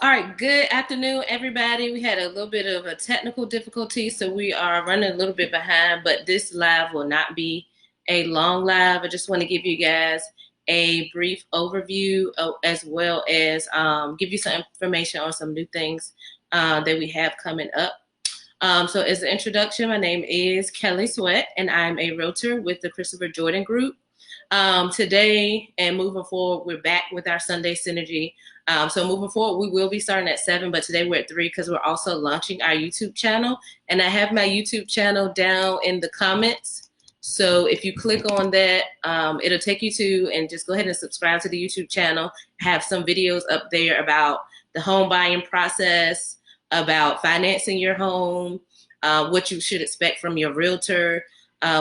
All right, good afternoon, everybody. We had a little bit of a technical difficulty, so we are running a little bit behind, but this live will not be a long live. I just want to give you guys a brief overview as well as give you some information on some new things that we have coming up. So as an introduction, my name is Kelly Sweat, and I'm a realtor with the Christopher Jordan Group. Today and moving forward, we're back with our Sunday Synergy. So moving forward, we will be starting at 7, but today we're at 3 because we're also launching our YouTube channel. And I have my YouTube channel down in the comments. So if you click on that, it'll take you to, and just go ahead and subscribe to the YouTube channel. I have some videos up there about the home buying process, about financing your home, what you should expect from your realtor.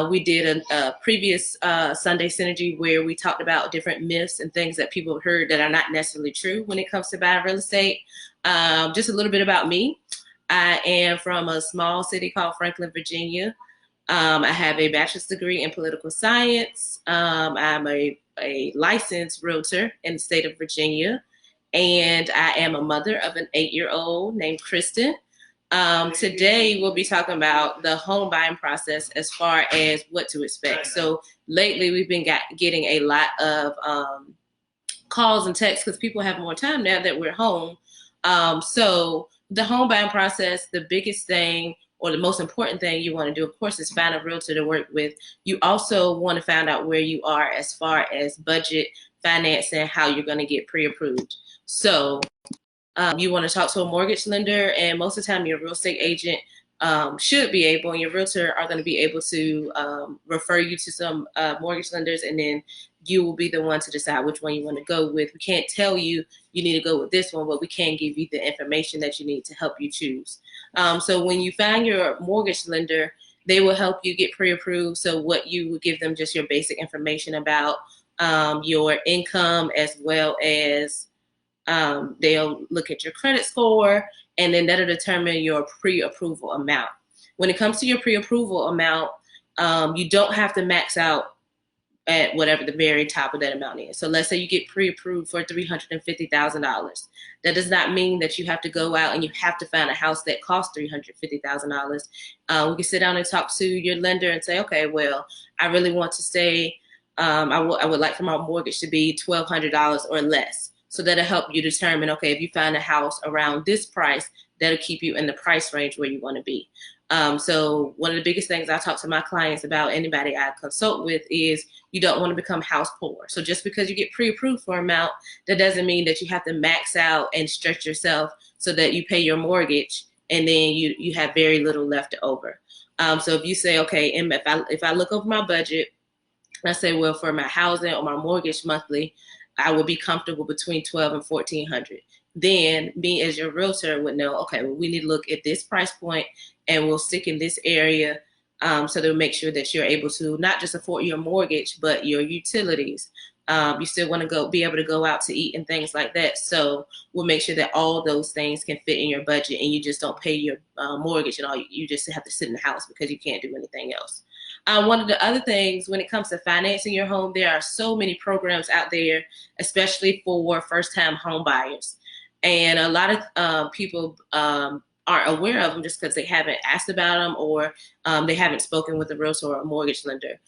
We did a previous Sunday Synergy where we talked about different myths and things that people have heard that are not necessarily true when it comes to buying real estate. Just a little bit about me. I am from a small city called Franklin, Virginia. I have a bachelor's degree in political science. I'm a licensed realtor in the state of Virginia. And I am a mother of an 8-year-old named Kristen. Today we'll be talking about the home buying process as far as what to expect. So lately we've been getting a lot of calls and texts because people have more time now that we're home. So the home buying process, the biggest thing or the most important thing you want to do, of course, is find a realtor to work with. You also want to find out where you are as far as budget, financing, how you're going to get pre-approved. So you want to talk to a mortgage lender, and most of the time your real estate agent should be able, and your realtor are going to be able to refer you to some mortgage lenders, and then you will be the one to decide which one you want to go with. We can't tell you you need to go with this one, but we can give you the information that you need to help you choose. So when you find your mortgage lender, they will help you get pre-approved. So what you would give them just your basic information about your income, as well as they'll look at your credit score, and then that'll determine your pre-approval amount. When it comes to your pre-approval amount, you don't have to max out at whatever the very top of that amount is. So let's say you get pre-approved for $350,000. That does not mean that you have to go out and you have to find a house that costs $350,000. We can sit down and talk to your lender and say, okay, well, I really want to stay, I would like for my mortgage to be $1,200 or less. So that'll help you determine, okay, if you find a house around this price, that'll keep you in the price range where you want to be. So one of the biggest things I talk to my clients about, anybody I consult with, is you don't want to become house poor. So just because you get pre-approved for an amount, that doesn't mean that you have to max out and stretch yourself so that you pay your mortgage and then you have very little left over. So if you say, okay, if I look over my budget, I say, well, for my housing or my mortgage monthly, I will be comfortable between $1,200 and $1,400. Then me as your realtor would know, okay, well, we need to look at this price point and we'll stick in this area, so to make sure that you're able to not just afford your mortgage, but your utilities. You still want to be able to go out to eat and things like that. So we'll make sure that all those things can fit in your budget, and you just don't pay your mortgage and all. You just have to sit in the house because you can't do anything else. One of the other things when it comes to financing your home, there are so many programs out there, especially for first-time home buyers. And a lot of people aren't aware of them just because they haven't asked about them, or they haven't spoken with a realtor or a mortgage lender.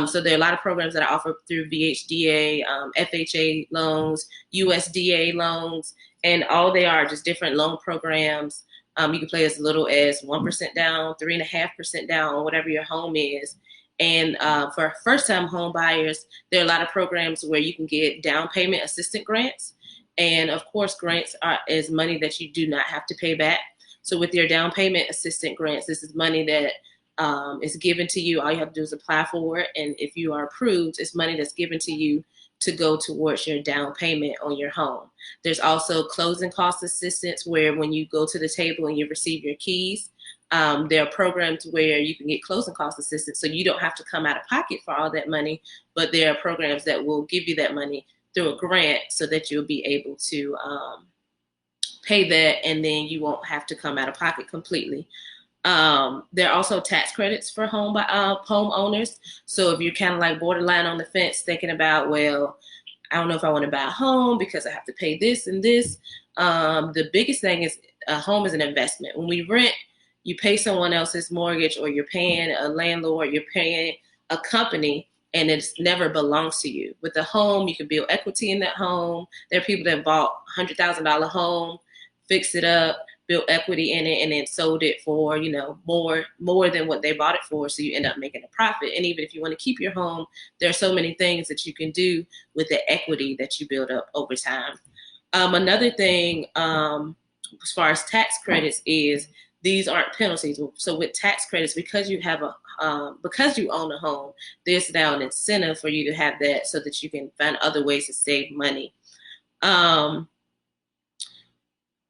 So there are a lot of programs that are offered through VHDA, FHA loans, USDA loans, and all they are just different loan programs. You can play as little as 1% down, 3.5% down, whatever your home is. And for first-time home buyers, there are a lot of programs where you can get down payment assistance grants. And of course, grants is money that you do not have to pay back. So with your down payment assistance grants, this is money that is given to you. All you have to do is apply for it. And if you are approved, it's money that's given to you to go towards your down payment on your home. There's also closing cost assistance, where when you go to the table and you receive your keys, there are programs where you can get closing cost assistance, so you don't have to come out of pocket for all that money, but there are programs that will give you that money through a grant so that you'll be able to pay that, and then you won't have to come out of pocket completely. There are also tax credits for homeowners. So if you're kind of like borderline on the fence, thinking about, well, I don't know if I want to buy a home because I have to pay this and this. The biggest thing is a home is an investment. When we rent, you pay someone else's mortgage, or you're paying a landlord, you're paying a company, and it never belongs to you. With a home, you can build equity in that home. There are people that bought $100,000 home, fixed it up, built equity in it, and then sold it for, you know, more than what they bought it for. So you end up making a profit. And even if you want to keep your home, there are so many things that you can do with the equity that you build up over time. Another thing, as far as tax credits, is these aren't penalties. So with tax credits, because you have because you own a home, there's now an incentive for you to have that, so that you can find other ways to save money.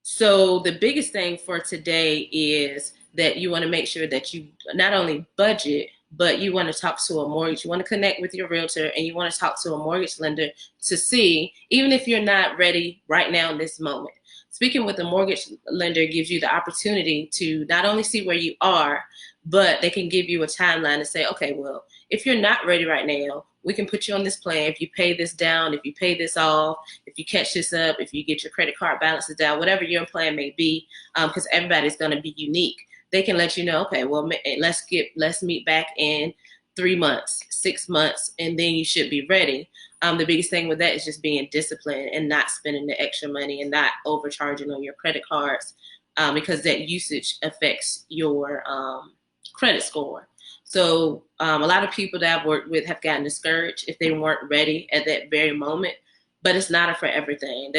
So the biggest thing for today is that you want to make sure that you not only budget, but you want to talk to a mortgage. You want to connect with your realtor, and you want to talk to a mortgage lender to see, even if you're not ready right now in this moment. Speaking with a mortgage lender gives you the opportunity to not only see where you are, but they can give you a timeline to say, okay, well, if you're not ready right now, we can put you on this plan. If you pay this down, if you pay this off, if you catch this up, if you get your credit card balances down, whatever your plan may be, because everybody's going to be unique. They can let you know, okay, well, let's meet back in 3 months, 6 months, and then you should be ready. The biggest thing with that is just being disciplined and not spending the extra money and not overcharging on your credit cards, because that usage affects your credit score. So a lot of people that I've worked with have gotten discouraged if they weren't ready at that very moment. But it's not a for everything.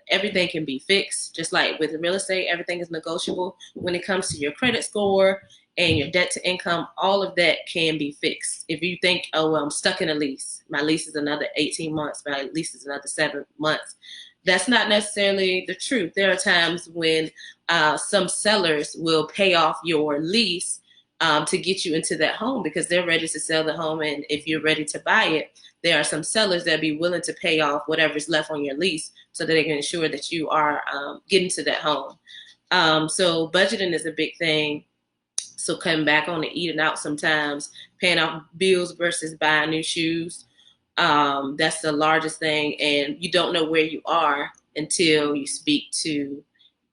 Everything can be fixed. Just like with real estate, everything is negotiable. When it comes to your credit score and your debt to income, all of that can be fixed. If you think, oh, well, I'm stuck in a lease. My lease is another 18 months. My lease is another 7 months. That's not necessarily the truth. There are times when some sellers will pay off your lease to get you into that home because they're ready to sell the home. And if you're ready to buy it, there are some sellers that be willing to pay off whatever's left on your lease so that they can ensure that you are getting to that home. So budgeting is a big thing. So cutting back on the eating out sometimes, paying off bills versus buying new shoes. That's the largest thing. And you don't know where you are until you speak to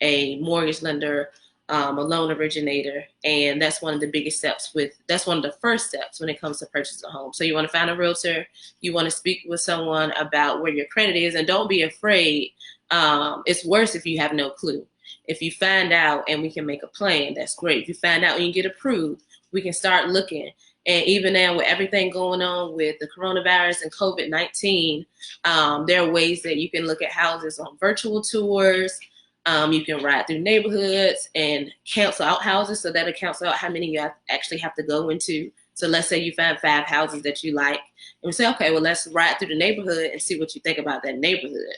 a mortgage lender, a loan originator, and that's one of the biggest steps. That's one of the first steps when it comes to purchasing a home. So you want to find a realtor, you want to speak with someone about where your credit is, and don't be afraid. It's worse if you have no clue. If you find out and we can make a plan, that's great. If you find out and you get approved, we can start looking. And even now with everything going on with the coronavirus and COVID-19, there are ways that you can look at houses on virtual tours. You can ride through neighborhoods and cancel out houses, so that'll cancel out how many you actually have to go into. So let's say you find 5 houses that you like, and we say, okay, well, let's ride through the neighborhood and see what you think about that neighborhood.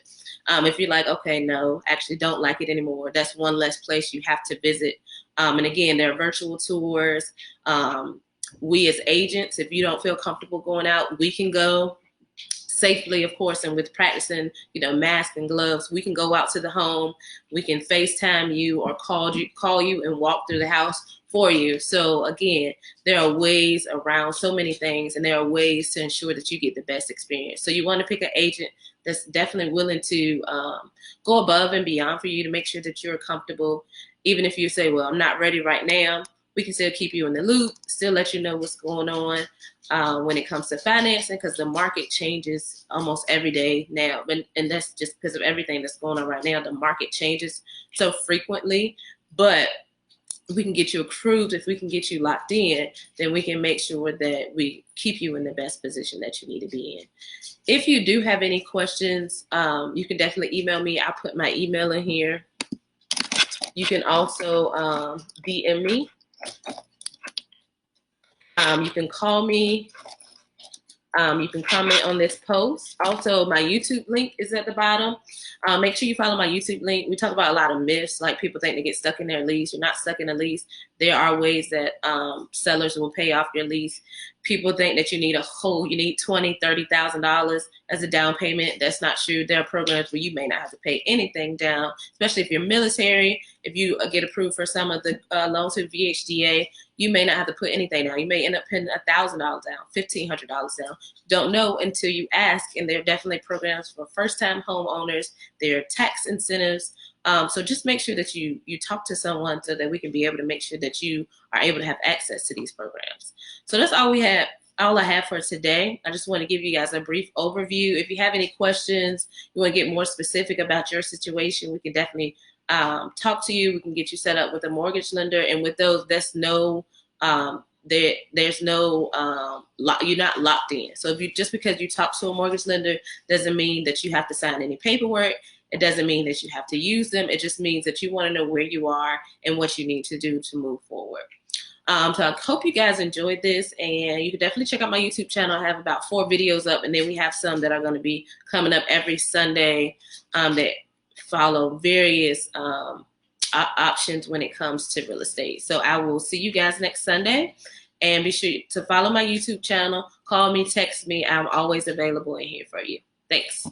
If you're like, okay, no, actually don't like it anymore, that's one less place you have to visit. And again, there are virtual tours. We as agents, if you don't feel comfortable going out, we can go safely, of course, and with practicing, mask and gloves, we can go out to the home, we can FaceTime you or call you and walk through the house for you. So again, there are ways around so many things, and there are ways to ensure that you get the best experience. So you want to pick an agent that's definitely willing to go above and beyond for you to make sure that you're comfortable. Even if you say, well, I'm not ready right now, we can still keep you in the loop, still let you know what's going on when it comes to financing, because the market changes almost every day now. And that's just because of everything that's going on right now. The market changes so frequently, but we can get you approved. If we can get you locked in, then we can make sure that we keep you in the best position that you need to be in. If you do have any questions, you can definitely email me. I'll put my email in here. You can also DM me. You can call me. You can comment on this post. Also, my YouTube link is at the bottom. Make sure you follow my YouTube link. We talk about a lot of myths, like people think they get stuck in their lease. You're not stuck in a lease. There are ways that sellers will pay off your lease. People think that you need $20,000, $30,000 as a down payment. That's not true. There are programs where you may not have to pay anything down, especially if you're military. If you get approved for some of the loans to VHDA, you may not have to put anything down. You may end up putting $1,000 down, $1,500 down. Don't know until you ask. And there are definitely programs for first-time homeowners. There are tax incentives. So just make sure that you talk to someone so that we can be able to make sure that you are able to have access to these programs. So that's all I have for today. I just want to give you guys a brief overview. If you have any questions, you want to get more specific about your situation, we can definitely talk to you. We can get you set up with a mortgage lender. And with those, there's no you're not locked in. So if just because you talk to a mortgage lender doesn't mean that you have to sign any paperwork. It doesn't mean that you have to use them. It just means that you want to know where you are and what you need to do to move forward. So I hope you guys enjoyed this, and you can definitely check out my YouTube channel. I have about 4 videos up, and then we have some that are going to be coming up every Sunday that follow various options when it comes to real estate. So I will see you guys next Sunday, and be sure to follow my YouTube channel. Call me, text me. I'm always available and here for you. Thanks.